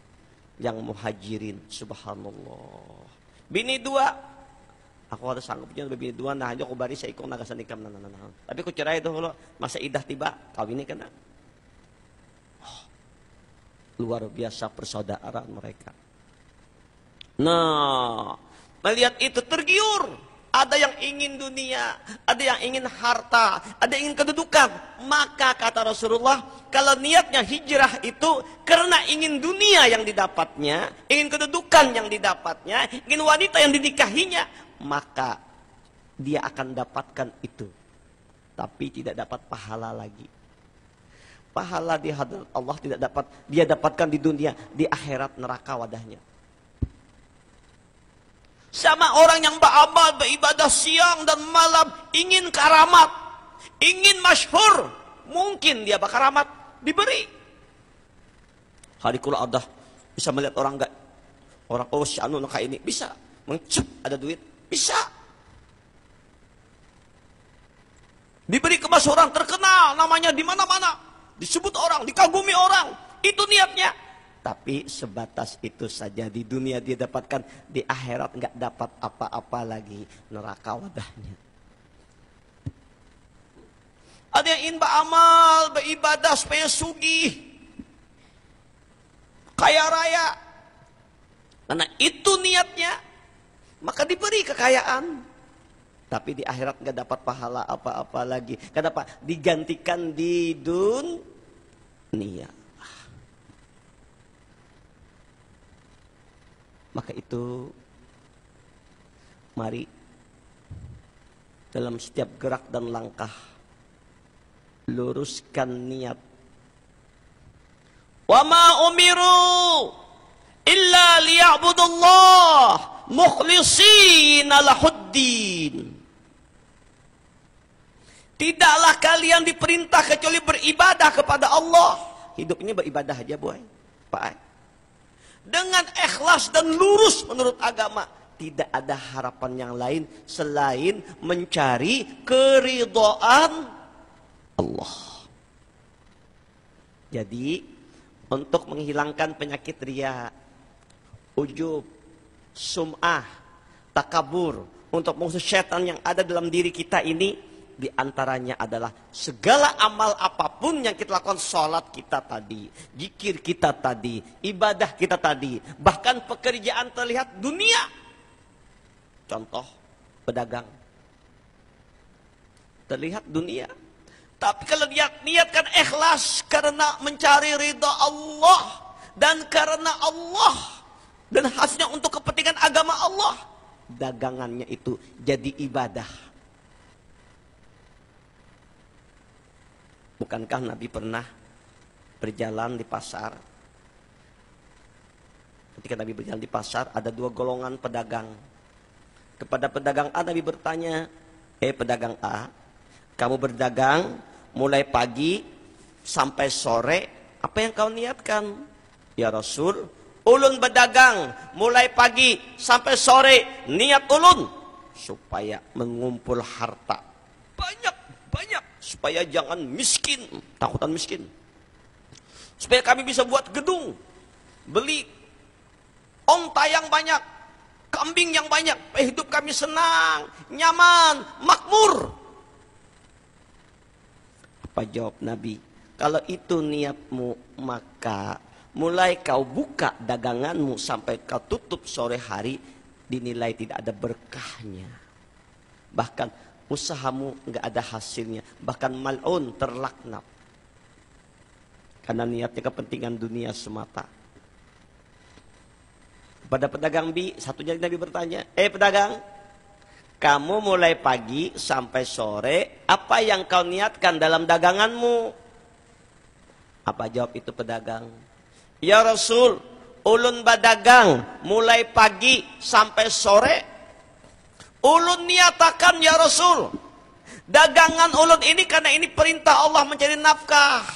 yang Muhajirin. Subhanallah. Bini 2, aku harus sanggupnya bini 2, nah aja aku bari saikung nagasan nikam, nah. Tapi aku cerai itu lo masa idah tiba, kawin ini kena. Luar biasa persaudaraan mereka. Nah, melihat itu tergiur. Ada yang ingin dunia, ada yang ingin harta, ada yang ingin kedudukan. Maka kata Rasulullah, kalau niatnya hijrah itu karena ingin dunia yang didapatnya, ingin kedudukan yang didapatnya, ingin wanita yang dinikahinya, maka dia akan dapatkan itu. Tapi tidak dapat pahala lagi. Pahala di hadapan Allah tidak dapat, dia dapatkan di dunia, di akhirat neraka wadahnya. Sama orang yang beramal, beribadah siang dan malam, ingin karamat, ingin masyhur, mungkin dia bakaramat, diberi. Hari kula ada bisa melihat orang enggak, orang oh si anu kayak ini bisa, mencep ada duit, bisa. Diberi kemasyhuran, terkenal namanya di mana-mana, disebut orang, dikagumi orang, itu niatnya. Tapi sebatas itu saja, di dunia dia dapatkan, di akhirat nggak dapat apa-apa lagi, neraka wadahnya. Ada yang ingin beramal, beribadah supaya sugih, kaya raya, karena itu niatnya, maka diberi kekayaan. Tapi di akhirat nggak dapat pahala apa-apa lagi. Kenapa? Digantikan di dunia. Maka itu, mari dalam setiap gerak dan langkah luruskan niat. Wa ma umiru illa liya'budullah mukhlishina lahuddin. Tidaklah kalian diperintah kecuali beribadah kepada Allah. Hidup ini beribadah aja, boy, Pak. Dengan ikhlas dan lurus menurut agama. Tidak ada harapan yang lain selain mencari keridhaan Allah. Jadi untuk menghilangkan penyakit riya, ujub, sum'ah, takabur, untuk musuh setan yang ada dalam diri kita ini, di antaranya adalah segala amal apapun yang kita lakukan, sholat kita tadi, zikir kita tadi, ibadah kita tadi, bahkan pekerjaan terlihat dunia. Contoh, pedagang. Terlihat dunia. Tapi kalau dia niatkan ikhlas karena mencari ridha Allah, dan karena Allah, dan hasilnya untuk kepentingan agama Allah, dagangannya itu jadi ibadah. Bukankah Nabi pernah berjalan di pasar? Ketika Nabi berjalan di pasar, ada dua golongan pedagang. Kepada pedagang A, Nabi bertanya, pedagang A, kamu berdagang mulai pagi sampai sore, apa yang kau niatkan? Ya Rasul, ulun berdagang mulai pagi sampai sore, niat ulun supaya mengumpul harta banyak, supaya jangan miskin, takutan miskin, supaya kami bisa buat gedung, beli onta yang banyak, kambing yang banyak, hidup kami senang, nyaman, makmur. Apa jawab Nabi? Kalau itu niatmu, maka mulai kau buka daganganmu sampai kau tutup sore hari, dinilai tidak ada berkahnya. Bahkan usahamu nggak ada hasilnya, bahkan mal'un, terlaknat. Karena niatnya kepentingan dunia semata. Pada pedagang B, satunya Nabi bertanya, pedagang, kamu mulai pagi sampai sore, apa yang kau niatkan dalam daganganmu? Apa jawab itu pedagang? Ya Rasul, ulun berdagang mulai pagi sampai sore, ulun niatakan ya Rasul, dagangan ulun ini karena ini perintah Allah mencari nafkah.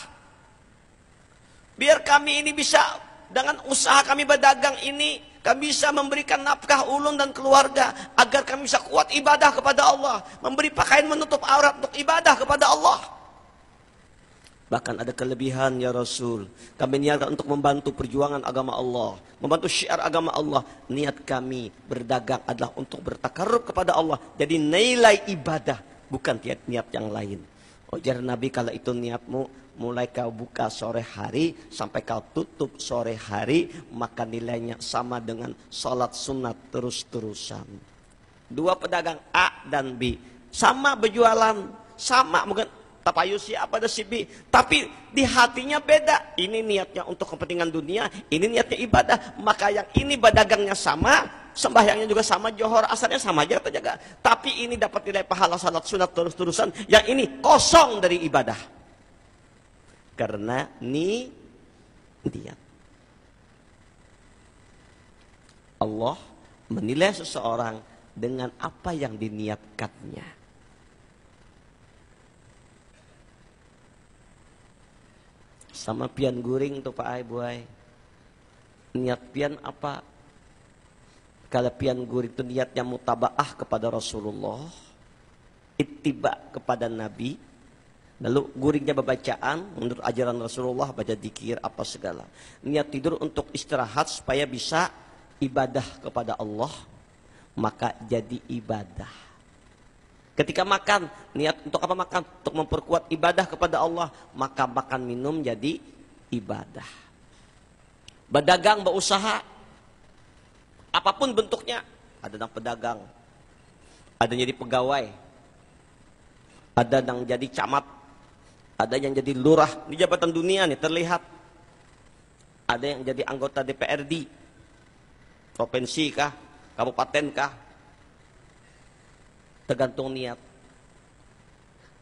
Biar kami ini bisa, dengan usaha kami berdagang ini, kami bisa memberikan nafkah ulun dan keluarga, agar kami bisa kuat ibadah kepada Allah, memberi pakaian menutup aurat untuk ibadah kepada Allah. Bahkan ada kelebihan ya Rasul, kami niatkan untuk membantu perjuangan agama Allah, membantu syiar agama Allah. Niat kami berdagang adalah untuk bertakarrub kepada Allah, jadi nilai ibadah, bukan niat yang lain. Ujar Nabi, kalau itu niatmu, mulai kau buka sore hari sampai kau tutup sore hari, maka nilainya sama dengan salat sunat terus-terusan. Dua pedagang A dan B sama berjualan, sama mungkin tapayu si A pada si B, tapi di hatinya beda. Ini niatnya untuk kepentingan dunia, ini niatnya ibadah. Maka yang ini bedagangnya sama, sembahyangnya juga sama, johor asarnya sama aja terjaga, tapi ini dapat nilai pahala salat sunat terus-terusan, yang ini kosong dari ibadah. Karena niat. Allah menilai seseorang dengan apa yang diniatkannya. Sama pian guring tuh Pak Ai Buai. Niat pian apa? Kalau pian guring itu niatnya mutabaah kepada Rasulullah, ittiba kepada Nabi, lalu guringnya bacaan menurut ajaran Rasulullah, baca zikir apa segala. Niat tidur untuk istirahat supaya bisa ibadah kepada Allah, maka jadi ibadah. Ketika makan, niat untuk apa makan? Untuk memperkuat ibadah kepada Allah, maka makan minum jadi ibadah. Berdagang, berusaha, apapun bentuknya, ada yang pedagang, ada yang jadi pegawai, ada yang jadi camat, ada yang jadi lurah, di jabatan dunia nih terlihat. Ada yang jadi anggota DPRD, provinsi kah, kabupaten kah, tergantung niat.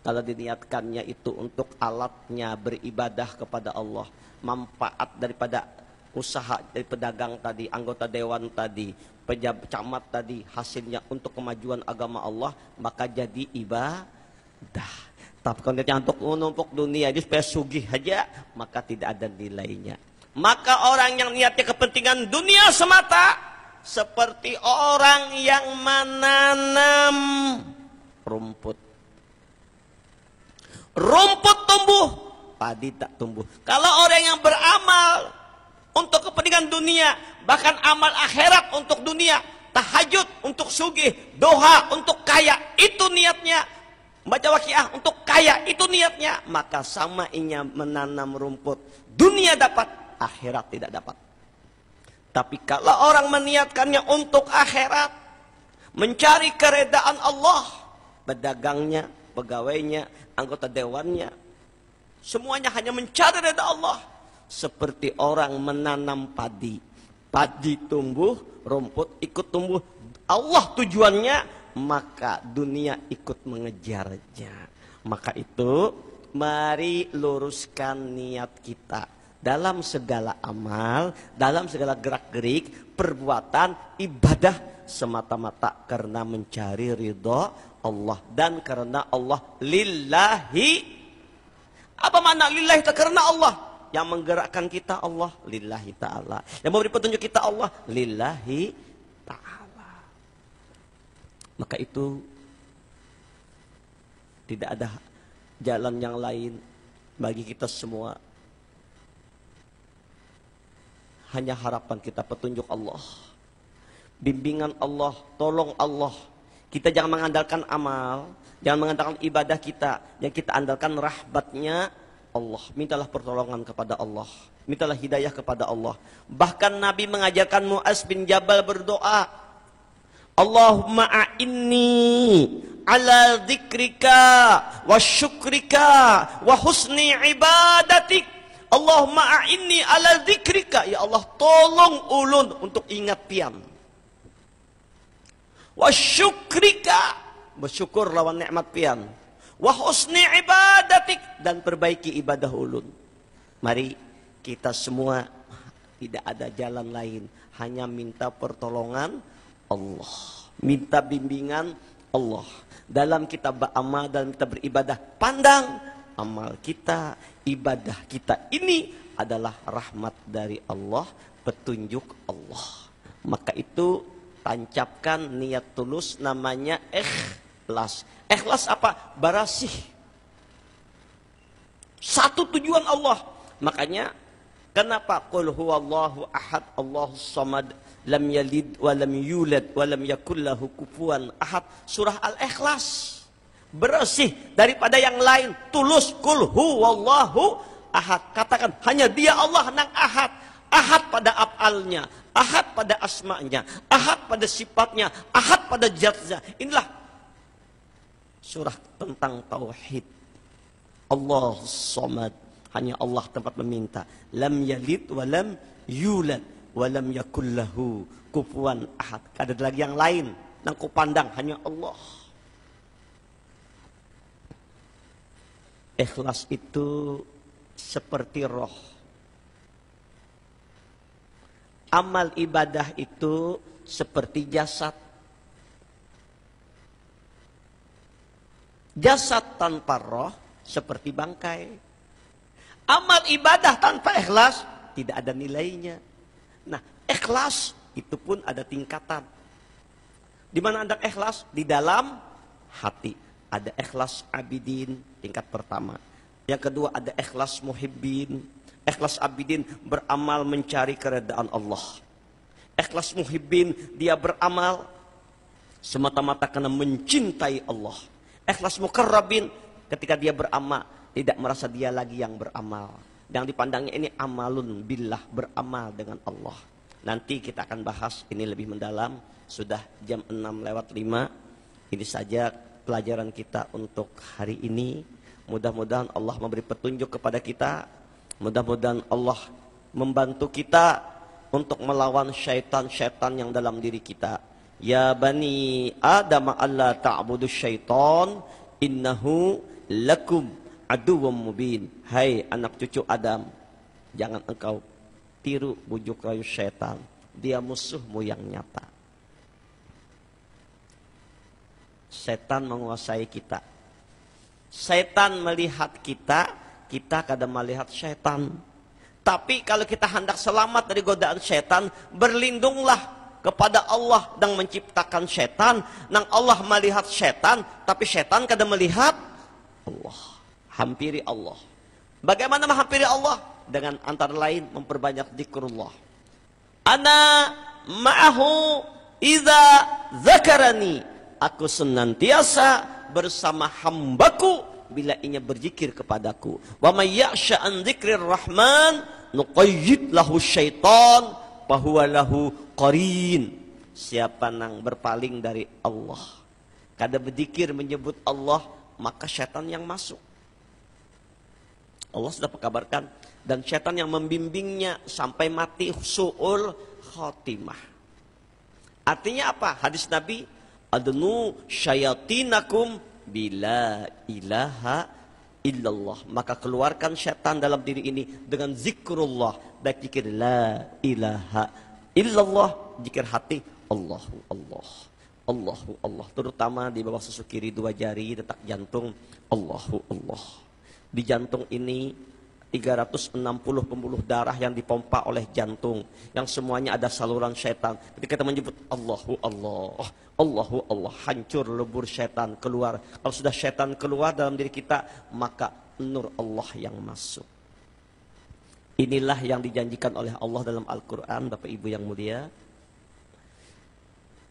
Kalau diniatkannya itu untuk alatnya beribadah kepada Allah, manfaat daripada usaha dari pedagang tadi, anggota dewan tadi, pejabat camat tadi, hasilnya untuk kemajuan agama Allah, maka jadi ibadah. Tapi kalau niatnya untuk menumpuk dunia ini supaya sugih aja, maka tidak ada nilainya. Maka orang yang niatnya kepentingan dunia semata, seperti orang yang menanam rumput. Rumput tumbuh, padi tak tumbuh. Kalau orang yang beramal untuk kepentingan dunia, bahkan amal akhirat untuk dunia, tahajud untuk sugih, doa untuk kaya, itu niatnya. Baca waqiah untuk kaya, itu niatnya. Maka sama inya menanam rumput. Dunia dapat, akhirat tidak dapat. Tapi kalau orang meniatkannya untuk akhirat, mencari keredaan Allah, pedagangnya, pegawainya, anggota dewannya, semuanya hanya mencari reda Allah, seperti orang menanam padi. Padi tumbuh, rumput ikut tumbuh. Allah tujuannya, maka dunia ikut mengejarnya. Maka itu, mari luruskan niat kita dalam segala amal, dalam segala gerak-gerik, perbuatan, ibadah, semata-mata karena mencari ridha Allah dan karena Allah. Lillahi. Apa makna lillahi? Karena Allah. Yang menggerakkan kita Allah, lillahi ta'ala. Yang memberi petunjuk kita Allah, lillahi ta'ala. Maka itu tidak ada jalan yang lain bagi kita semua. Hanya harapan kita petunjuk Allah, bimbingan Allah, tolong Allah. Kita jangan mengandalkan amal, jangan mengandalkan ibadah kita. Yang kita andalkan rahmatnya Allah. Mintalah pertolongan kepada Allah, mintalah hidayah kepada Allah. Bahkan Nabi mengajarkan Mu'az bin Jabal berdoa, Allahumma a'inni ala dzikrika wa syukrika wa husni ibadatik. Allahumma a'inni ala dzikrika. Ya Allah, tolong ulun untuk ingat pian. Wa syukrika, bersyukur lawan nikmat pian. Wa husni ibadatik, dan perbaiki ibadah ulun. Mari kita semua, tidak ada jalan lain, hanya minta pertolongan Allah, minta bimbingan Allah. Dalam kita beramal, dalam kita beribadah, pandang amal kita, ibadah kita ini adalah rahmat dari Allah, petunjuk Allah. Maka itu tancapkan niat tulus, namanya ikhlas. Ikhlas apa? Barasih. Satu tujuan Allah. Makanya kenapa qul huwallahu ahad Allahus samad lam yalid wa lam yulad wa lam yakul lahu kufuwan ahad. Surah Al-Ikhlas. Bersih daripada yang lain, tulus. Qul huwallahu ahad. Katakan hanya Dia Allah nang ahad. Ahad pada af'alnya, ahad pada asma'nya, ahad pada sifatnya, ahad pada zatnya. Inilah surah tentang tauhid. Allah samad, hanya Allah tempat meminta. Lam yalid wa lam yulad wa lam yakul lahu kufuwan ahad. Ada lagi yang lain nang ku pandang, hanya Allah. Ikhlas itu seperti roh. Amal ibadah itu seperti jasad. Jasad tanpa roh seperti bangkai. Amal ibadah tanpa ikhlas tidak ada nilainya. Nah, ikhlas itu pun ada tingkatan. Di mana ada ikhlas? Di dalam hati. Ada ikhlas abidin, tingkat pertama. Yang kedua ada ikhlas muhibbin. Ikhlas abidin, beramal mencari keredaan Allah. Ikhlas muhibbin, dia beramal semata-mata karena mencintai Allah. Ikhlas mukarrabin, ketika dia beramal tidak merasa dia lagi yang beramal. Yang dipandangnya ini amalun billah, beramal dengan Allah. Nanti kita akan bahas ini lebih mendalam. Sudah jam 6:05. Ini saja pelajaran kita untuk hari ini. Mudah-mudahan Allah memberi petunjuk kepada kita. Mudah-mudahan Allah membantu kita untuk melawan syaitan-syaitan yang dalam diri kita. Ya bani Adam alla ta'budu syaitan innahu lakum aduwwum mubin. Hai anak cucu Adam, jangan engkau tiru bujuk rayu syaitan. Dia musuhmu yang nyata. Setan menguasai kita. Setan melihat kita, kita kadang melihat setan. Tapi kalau kita hendak selamat dari godaan setan, berlindunglah kepada Allah yang menciptakan setan. Nang Allah melihat setan, tapi setan kadang melihat Allah. Hampiri Allah. Bagaimana menghampiri Allah? Dengan antara lain memperbanyak zikrullah. Ana ma'ahu idza zakarani. Aku senantiasa bersama hambaku bila ia berzikir kepadaku. Wa may ya'sha an dzikrir rahman nuqayyid lahu syaitan fahuwa lahu qarin. Siapa nang berpaling dari Allah, kada berzikir menyebut Allah, maka syaitan yang masuk. Allah sudah kabarkan. Dan setan yang membimbingnya sampai mati su'ul khotimah. Artinya apa? Hadis Nabi, adnu syayatinakum bila ilaha illallah. Maka keluarkan setan dalam diri ini dengan zikrullah. Baik zikir la ilaha illallah, zikir hati Allahu Allah. Allahu Allah. Terutama di bawah susu kiri 2 jari, detak jantung Allahu Allah. Di jantung ini 360 pembuluh darah yang dipompa oleh jantung, yang semuanya ada saluran setan. Ketika kita menyebut Allahu Allah, Allahu Allah, hancur lebur setan keluar. Kalau sudah setan keluar dalam diri kita, maka nur Allah yang masuk. Inilah yang dijanjikan oleh Allah dalam Al-Quran, Bapak Ibu yang mulia.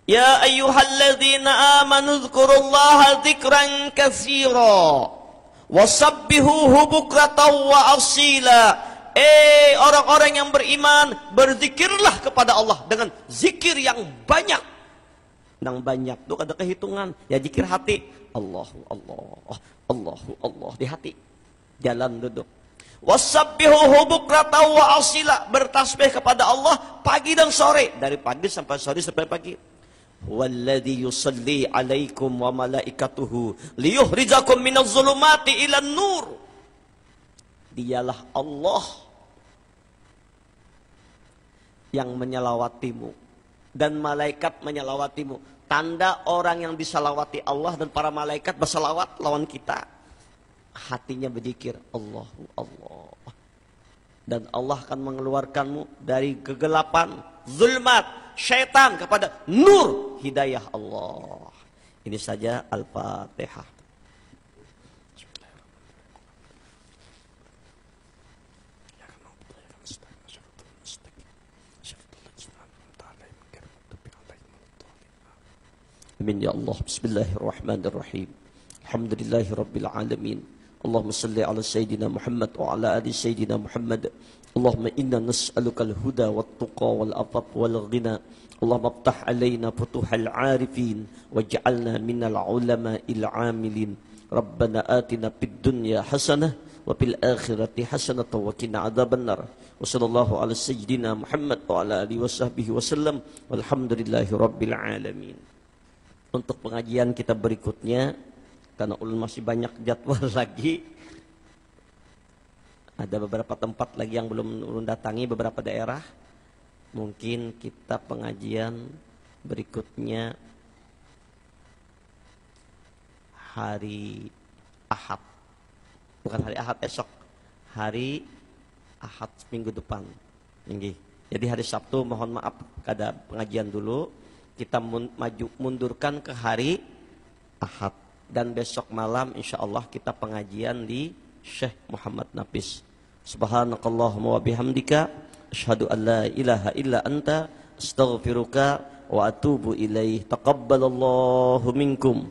Ya ayyuhalladzina amanu dzkurullaha dzikran katsira wasabbihuhu bukratan wa asila. Orang-orang yang beriman, berzikirlah kepada Allah dengan zikir yang banyak. Yang banyak itu ada kehitungan. Ya zikir hati, Allahu Allah, Allahu Allah di hati. Jalan duduk. Wasabbihuhu bukratan wa asila, bertasbih kepada Allah pagi dan sore, dari pagi sampai sore sampai pagi. Walladzi yusalli alaikum wa malaikatuhu liyukhrijakum minadh dhulumati ilan nur. Dialah Allah yang menyelawatimu dan malaikat menyelawatimu. Tanda orang yang disalawati Allah dan para malaikat bersalawat lawan kita, hatinya berzikir Allahu Allah. Dan Allah akan mengeluarkanmu dari kegelapan zulmat syaitan kepada nur hidayah Allah. Ini saja Al-Fatihah. Amin ya Allah. Bismillahirrahmanirrahim. Alhamdulillahi rabbil alamin. Allahumma salli ala Sayyidina Muhammad wa ala ali Sayyidina Muhammad. Allahumma inna nas'aluka al-huda wat-tuqa wal-afaf wal-ghina. Allahumma aftah alaina futuhal arifin waj'alna minal ulama'il 'amilin. Rabbana atina fid dunya hasanah wa fil akhirati hasanah wa qina adzabannar. Wa sallallahu ala Sayyidina Muhammad wa ala alihi washabbihi wasallam. Walhamdulillahi rabbil alamin. Untuk pengajian kita berikutnya, karena ulun masih banyak jadwal lagi, ada beberapa tempat lagi yang belum ulun datangi, beberapa daerah. Mungkin kita pengajian berikutnya hari Ahad, bukan hari Ahad esok, hari Ahad minggu depan. Jadi hari Sabtu mohon maaf kada pengajian dulu, kita mundurkan ke hari Ahad. Dan besok malam insya Allah kita pengajian di Syekh Muhammad Nafis. Subhanakallahumma wa bihamdika asyhadu an la ilaha illa anta astaghfiruka wa atubu ilaih. Taqabbalallahu minkum.